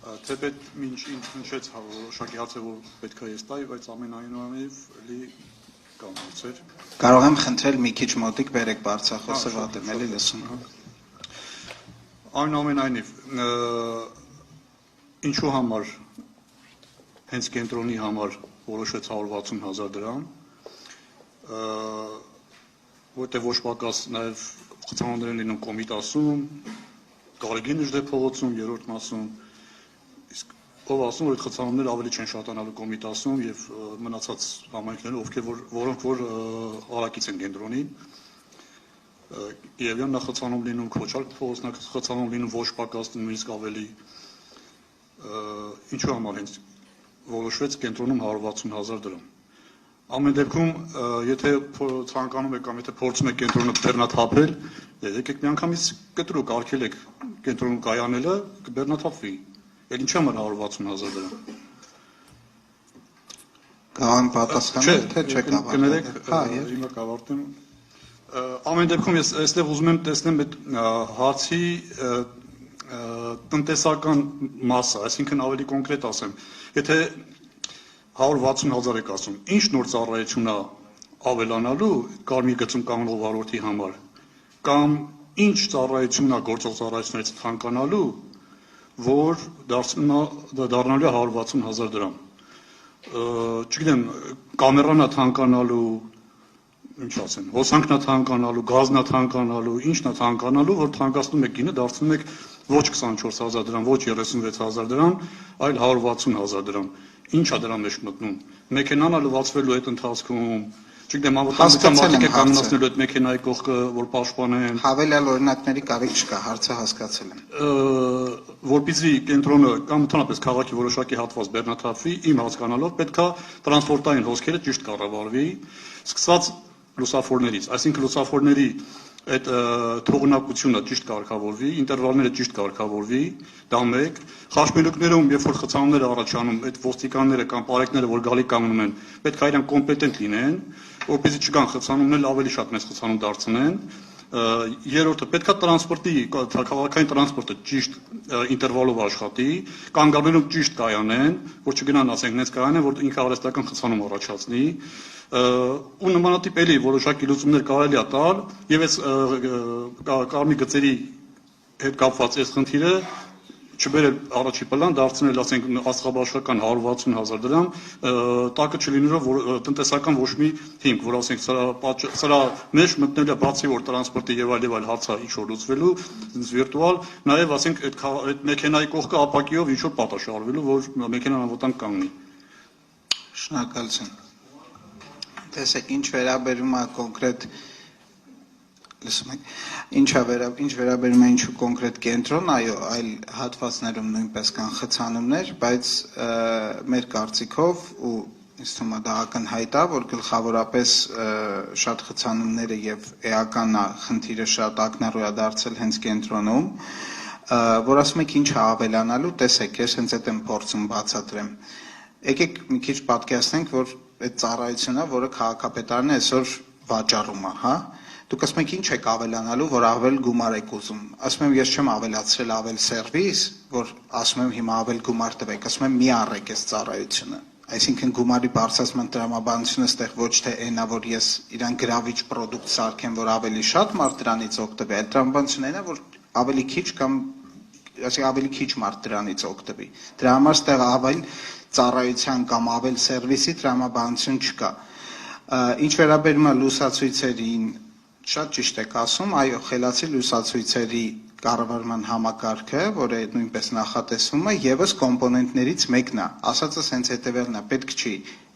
Թեպետ մինչ ինձ հնչեց որոշակի հարց է, որ պետք է ես տայի, բայց ամենայնուամենայնիվ էլի կան հարցեր։ Կարող եմ խնդրել մի քիչ մոտիկ բերեք բարձրախոսը, վատ եմ էլի լսում։ Այնուամենայնիվ, ինչու համար հենց կենտրոնի համար որոշեց 160,000 դրամ, որտեղ ոչ պակաս նաև խցանումներ են լինում Կոմիտասում, Գարեգին փողոցում, երրորդ մասում, իսկ ով ասում, որ այդ խցանումները ավելի չեն շատանալու Կոմիտասում եւ մնացած համայնքներում, որոնք որ հարակից են կենտրոնին, Երևան նախացանում լինում, Քոչարի փողոցն նախացանում լինում ոչ պակաս նույնիսկ ավելի, ինչու համար հենց որոշվեց կենտրոնում 160,000 դրամ։ Ամեն դեպքում, եթե ցանկանում եք կամ եթե փորձում եք կենտրոնը բեռնաթափել, եկեք միանգամից կտրուկ արգելեք կենտրոնում կայանելը, կբեռնաթափվի։ Էլ ինչի համար 160,000 դրամ։ Կարող պատասխանել, թե չեք ավարտել։ Հիմա կավարտեմ։ Ամեն դեպքում ես այստեղ ուզում եմ տեսնեմ այդ հարցի տնտեսական մասը, այսինքն ավելի կոնկրետ ասեմ, եթե 160,000 եք ասում, ինչ նոր ծառայություն է ավելանալու Կարմիր գծում կանգնող վարորդի համար, կամ ինչ ծառայություն է գործող ծառայություններից թանկանալու, որ դառնալու է 160,000 դրամ։ Չգիտեմ, կամերանա թանկանալու, ինչ ասեմ, հոսանքնա թանկանալու, գազնա թանկանալու, ինչնա թանկանալու, որ թանկացնում եք գինը, դարձնում եք ոչ 24,000 դրամ, ոչ 36,000 դրամ, այլ 160,000 դրամ։ Ինչ է դրա մեջ մտնում։ Մեքենան լվացվելու այդ ընթացքում, չգիտեմ, անվտանգության մարդիկ եք կանգնացնելու այդ մեքենայի կողքը, որ պաշտպանեն։ Հավելյալ օրինակների կարիք չկա, հարցը հասկացել եմ։ Որպեսզի կենտրոնը կամ ընդհանրապես քաղաքի որոշակի հատված բեռնաթափվի, իմ հասկանալով պետքա տրանսպորտային հոսքերը ճիշտ կառավարվի, սկսած լուսավորներից, այսինքն լուսավորների այդ թողունակությունը ճիշտ կարգավորվի, ինտերվալները ճիշտ կարգավորվի, դա մեկ, խաչմերուկներում, երբ որ խցանումներ առաջանում, այդ ոստիկանները կամ պարեկները, որ գալի կանգնում են, պետք է իրանք կոմպետենտ լինեն, որպեսզի չկան խցանումներ, ավելի շատ մեծ խցանում դարձնեն։ Երրորդը պետք է տրանսպորտի, քաղաքային տրանսպորտը ճիշտ ինտերվալով աշխատի, կանգառներում ճիշտ կայանեն, որ չգնան, ասենք, նենց կայանեն, որ ինքնարեստական խցանում առաջացնի, ու նմանատիպ էլի որոշակի լուծումներ կարելի է տալ, եւ այս Կարմիր գծերի հետ կապված այս խնդիրը չբերել առաջի պլան, դարձնել, ասենք, աստղաբաշխական 160,000 դրամ, տակը չլինելով տնտեսական ոչ մի հիմք, որ ասենք սրա մեջ մտնելու է բացի որ տրանսպորտի եւ այլ հարցը ինչ որ լուծվելու, վիրտուալ, նաեւ ասենք այդ մեքենայի կողքը ապակիով ինչ որ պատաշարվելու, որ մեքենան անվտանգ կանգնի։ Շնորհակալություն։ Տեսեք, ինչ վերաբերում է կոնկրետ լսում եք, ինչ վերաբերում է ինչու կոնկրետ կենտրոն, այո, այլ հատվածներում նույնպես կան խցանումներ, բայց մեր կարծիքով ու ինձ թվում է դա ակնհայտ է, որ գլխավորապես շատ խցանումները եւ էական է խնդիրը շատ ակնառու է դարձել հենց կենտրոնում, որ ասում եք ինչ է ավելանալու, տեսեք, ես հենց այդ եմ փորձում բացատրեմ։ Եկեք մի քիչ պատկերացնենք, որ այդ ծառայությունը, որը քաղաքապետարանը այսօր վաճառում է, հա։ Դուք ասում եք ինչ եք ավելանալու, որ ավել գումար եք ուզում։ Ասում եմ ես չեմ ավելացրել ավել սերվիս, որ ասում եմ հիմա ավել գումար տվեք, ասում եմ մի առեք այս ծառայությունը։ Այսինքն գումարի բարձրացման տրամաբանությունը ստեղ ոչ թե այնա, որ ես իրան գրավիչ պրոդուկտ սարքեմ, որ ավելի շատ մարդ դրանից օգտվի, այլ տրամաբանությունը այնա, որ ավելի քիչ կամ ասենք ավելի քիչ մարդ դրանից օգտվի։ Դրա համար ստեղ ավել ծառայության կամ ավել սերվիսի տրամաբանություն չկա։ Ինչ վերաբերում է լուսացույցերին, շատ ճիշտ եք ասում, այո, խելացի լուսացույցերի կառավարման համակարգը, որը նույնպես նախատեսվում է, եւս կոմպոնենտներից մեկն է։ Ասածս հենց հետեւյալն է, պետք չի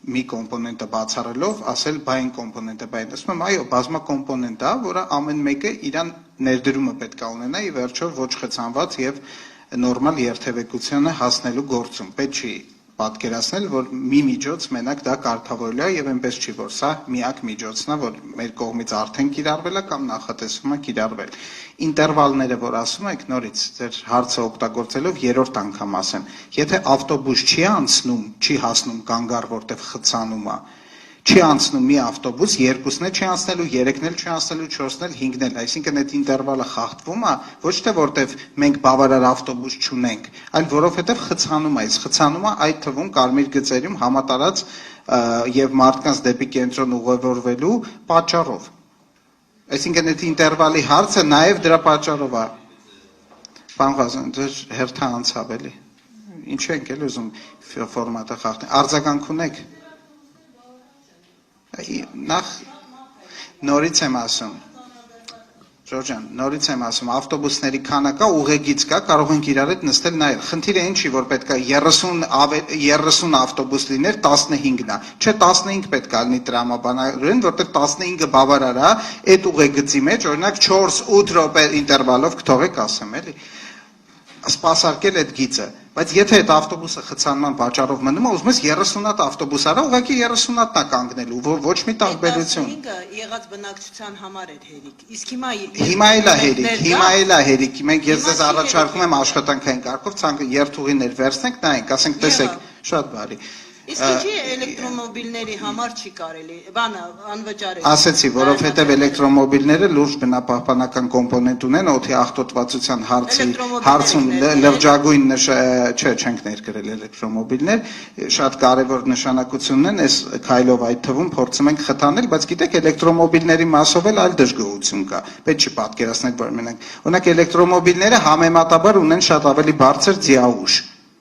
մի կոմպոնենտը բացառելով ասել բա այն կոմպոնենտը, բա այն, ասում եմ, այո, բազմակոմպոնենտ է, որը ամեն մեկը իրան ներդրումը պետք է ունենա, ի վերջո ոչ խցանված եւ նորմալ երթևեկությանը հասնելու գործում։ Պետք չի պատկերացնել, որ մի միջոց մենակ դա կարգավորելու է եւ այնպես չի, որ սա միակ միջոցն է, որ մեր կողմից արդեն կիրառվել է կամ նախատեսվում է կիրառվել։ Ինտերվալները, որ ասում եք, նորից ձեր հարցը օգտագործելով երրորդ անգամ ասեմ, եթե ավտոբուս չի անցնում, չի հասնում կանգառ, որտեղ խցանում է, Չի անցնում մի ավտոբուս, երկուսն է չի անցնելու, երեքն էլ չի անցնելու, չորսն էլ, հինգն էլ, այսինքն այդ ինտերվալը խախտվում է, ոչ թե որտեվ մենք բավարար ավտոբուս չունենք, այլ որովհետև խցանում է, այս խցանումը այդ թվում կարմիր գծերում համատարած եւ մարդկանց դեպի կենտրոն ուղևորվելու պատճառով։ Այսինքն այդ ինտերվալի հարցը նաեւ դրա պատճառով է։ Պարոն Ղազարյան, դեր հերթը անցավ էլի։ Ինչ ենք էլ ուզում ֆորմատը խախտել։ Արձագանք ունեք։ Նախ նորից եմ ասում, Ժորժան, նորից եմ ասում, ավտոբուսների քանակա ուղեգիծ կա, կարող ենք իրար հետ նստել նայել։ Խնդիրը ինչի, որ պետք է 30 ավտոբուս լիներ, 15-ն է։ Չէ, 15 պետք է լինի տրամաբանորեն, որտեղ 15-ը բավարար է, այդ ուղեգծի մեջ, օրինակ 4-8 րոպե ինտերվալով կթողեք ասեմ, էլի։ Սպասարկել այդ գիծը, բայց եթե այդ ավտոբուսը խցանման պատճառով մնում է, ուզում ես 30-ատ ավտոբուս արա, ուղղակի 30-ատն է կանգնելու, ոչ մի տարբերություն։ 15-ը եղած բնակչության համար էր հերիք։ Իսկ հիմա էլ է հերիք, մենք ես ձեզ առաջարկում եմ աշխատանքային կարգով երթուղիներ վերցնենք, նայենք, ասենք տեսեք, շատ բարի։ Իսկ ինչի էլեկտրոմոբիլների համար չի կարելի, բանը անվճար է։ Ասեցի, որովհետև էլեկտրոմոբիլները լուրջ բնապահպանական կոմպոնենտ ունեն, օդի աղտոտվածության հարցում լրջագույն չէ, չենք ներկրել էլեկտրոմոբիլներ, շատ կարևոր նշանակություն ունեն, այս քայլով այդ թվում փորձում ենք խթանել, բայց գիտեք, էլեկտրոմոբիլների մասով էլ այլ դժգոհություն կա։ Պետք չի պատկերացնել, որ մենակ, օրինակ էլեկտրոմոբիլները համեմատաբար ունեն շատ ավելի բարձր ձիաուժ։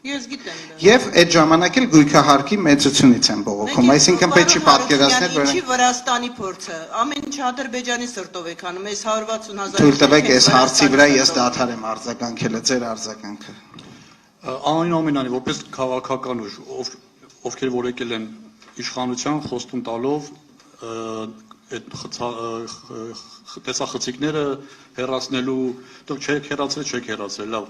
Ես գիտեմ դա։ Եվ այդ ժամանակ էլ գույքահարկի մեծությունից են բողոքում, այսինքն պետք չի պատկերացնել, որ ինչի Վրաստանի փորձը, ամեն ինչ Ադրբեջանի սրտով եք անում, այս 160,000 թույլ տվեք այս հարցի վրա ես դադար եմ արձագանքելը, ձեր արձագանքը։ Այնուամենայնիվ, որպես քաղաքական ուժ, ովքեր որ եկել են իշխանության խոստում տալով տեսախցիկները հեռացնելու, դուք չեք հեռացել, լավ,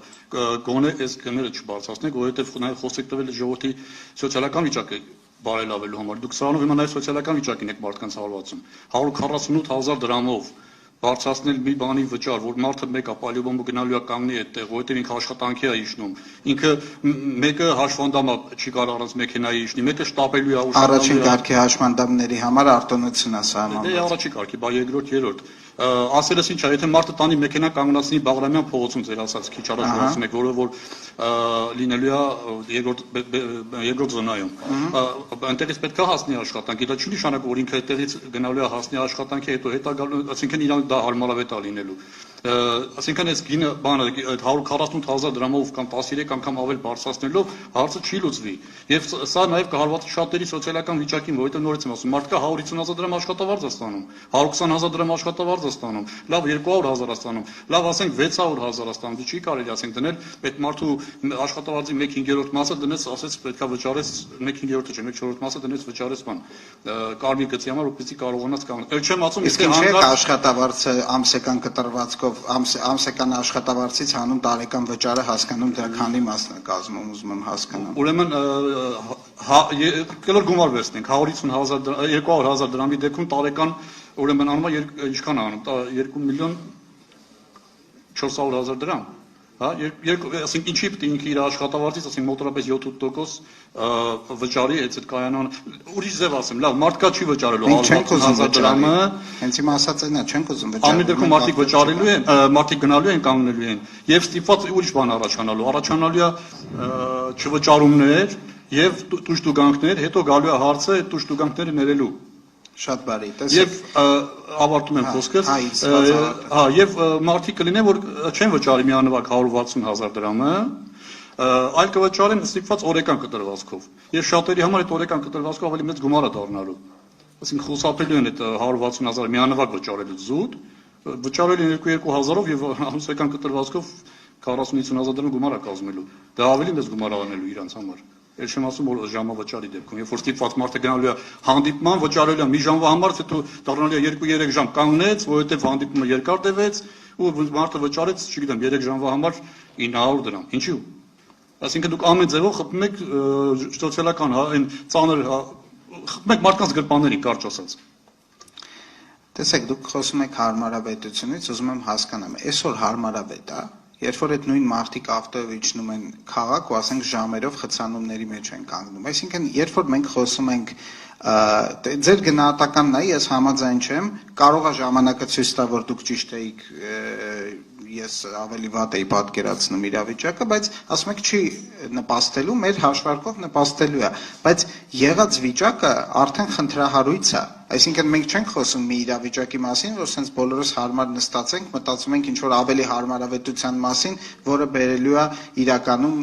գոնե այս գները չբարձրացնեք, որովհետև նաև խոսեք տվել ժողովրդի սոցիալական վիճակը բարելավելու համար։ Դուք սրանով հիմա նաև սոցիալական վիճակին եք մարդկանց հարվածում։ 148,000 դրամով բարձրացնել մի բանի վճար, որ մարդը մեկը պալիոբոմը գնալու է կանգնի այդտեղ, որովհետև ինքը աշխատանքի է իջնում։ Ինքը մեկը հաշվանդամ չի կարող առանց մեքենայի իջնի, մեկը շտապելու է առաջին կարգի հաշվանդամների համար արտոնություն է սահմանված։ Դե առաջին կարգի, բա երկրորդ, երրորդ։ Ասելս ինչ է, եթե մարդը տանի մեքենա կանգնացնի Բաղրամյան փողոցում ձեր ասած քիչ առաջ ասում եք, որը որ լինելու է երկրորդ զոնայում։ Այնտեղից պետք է հասնի աշխատանքի, դա չի նշանակում, որ ինքը այդտեղից գնալու է հասնի աշխատանքի, հետո հետա գալու, այսինքն իրան դա հարմարավետ է լինելու։ Այսինքն այս գինը բանը 148,000 դրամով կամ 13 անգամ ավել բարձրացնելով հարցը չի լուծվի։ Եվ սա նաև կհարվածի շատերի սոցիալական վիճակին, որովհետև նորից եմ ասում, մարդկա 150,000 դրամ աշխատավարձ է ստանում, 120,000 դրամ աշխատավարձ է ստանում, լավ 200,000 է ստանում, լավ ասենք 600,000 է ստանում, չի կարելի ասենք դնել, այդ մարդու աշխատավարձի 1/5 մասը դնեց, ասեց պետքա վճարես 1/5-ը չէ, 1/4 մասը դնեց վճարես բան։ Կարմիր գծի համար որպեսզի կարողանաց կանգնել։ Էլ չեմ ասում, իսկ ինչ է աշխատավարձը ամսական կտրվածքով ամսական աշխատավարձից հանում տարեկան վճարը հասկանում դրա քանի մասն է կազմում, ուզում եմ հասկանալ։ Ուրեմն կլոր գումար վերցնենք 200,000 դրամի դեպքում տարեկան ուրեմն անում է ինչքան է անում 2,400,000 դրամ, հա, ասենք ինչի պետք է ինքը իր աշխատավարձից ասենք մոտավորապես 7% վճարի այդ կայանան, ուրիշ ձև ասեմ, լավ, մարդկա չի վճարելու 160,000 դրամը, հենց իմ ասած այնա չենք ուզում վճարել։ Ամեն դեպքում մարդիկ վճարելու են, մարդիկ գնալու են, կանգնելու են, եւ ստիպված ուրիշ բան առաջանալու է չվճարումներ եւ տուժտուգանքներ, հետո գալու է հարցը այդ տուժտուգանքները ներելու։ Շատ բարի, Եվ ավարտում եմ խոսքս, եւ մարդիկ կլինեն, որ չեն վճարի միանվագ 160,000 դրամը, այլ կվճարեն ստիպված օրեկան կտրվածքով։ Եվ շատերի համար այդ օրեկան կտրվածքով ավելի մեծ գումար է դառնալու։ Այսինքն խուսափելու են այդ 160,000 միանվագ վճարելուց զուտ, վճարել են 2,000-ով եւ ամսական կտրվածքով 40-50,000 դրամ գումար է կազմելու։ Դա ավելի մեծ գումար է անելու իրանց համար։ Էլ չեմ ասում, որ ժամավճարի դեպքում, երբ որ ստիպված մարդը գնալու է հանդիպման, վճարելու է մի ժամվա համար, հետո դառնալու է 2-3 ժամ կանգնեց, որովհետև հանդիպումը երկար տևեց, ու մարդը վճարեց, չգիտեմ, 3 ժամվա համար 900 դրամ։ Ինչու՞։ Այսինքն դուք ամեն ձևով խփում եք սոցիալական, այն ծանր խփում եք մարդկանց գրպաններին, կարճ ասած։ Տեսեք, դուք խոսում եք հարմարավետությունից, ուզում եմ հասկանամ, այսօր հարմարավետ է, երբ որ այդ նույն մարդիկ ավտոյով իջնում են քաղաք ու ասենք ժամերով խցանումների մեջ են կանգնում։ Այսինքն, երբ որ մենք խոսում ենք ձեր գնահատականն է, ես համաձայն չեմ, կարող է ժամանակը ցույց տա, որ դուք ճիշտ եք, ես ավելի վատ էի պատկերացնում իրավիճակը, բայց ասում եք չի նպաստելու, մեր հաշվարկով նպաստելու է, բայց եղած վիճակը արդեն խնդրահարույց է, այսինքն մենք չենք խոսում մի իրավիճակի մասին, որ սենց բոլորս հարմար նստած ենք, մտածում ենք ինչ-որ ավելի հարմարավետության մասին, որը բերելու է իրականում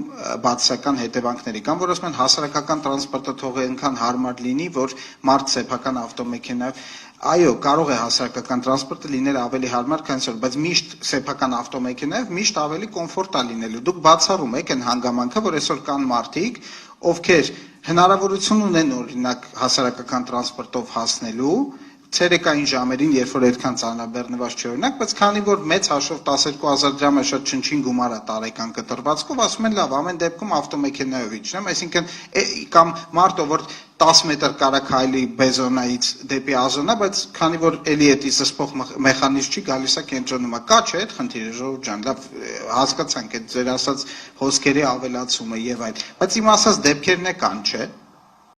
բացասական հետևանքների, կամ որ ասում են հասարակական տրանսպորտը թող այնքան հարմար լինի, որ մարդ սեփական ավտոմեքենայով Այո, կարող է հասարակական տրանսպորտը լինել ավելի հարմար, քան այսօր, բայց միշտ սեփական ավտոմեքենայով միշտ ավելի կոմֆորտ է լինելու։ Դուք բացառում եք այն հանգամանքը, որ այսօր կան մարդիկ, ովքեր հնարավորություն ունեն օրինակ հասարակական տրանսպորտով հասնելու ցերեկային ժամերին, երբ որ այդքան ծանրաբեռնված չէ օրինակ, բայց քանի որ մեծ հաշվով 12000 դրամը շատ չնչին գումար է տարեկան կտրվածքով, ասում են լավ, ամեն դեպքում ավտոմեքենայով իջնեմ, այսինքն կամ մարդը որ 10 մետր կարա քայլի բեզոնայից դեպի Ազոնա, բայց քանի որ էլի էդի զսպող մեխանիզմ չի գալիս է կենտրոնում, կա չէ այդ խնդիրը, ժողովուրդ ջան, լավ հասկացանք այդ ձեր ասած հոսքերի ավելացումը եւ այլ, բայց իմ ասած դեպքերն է կան, չէ։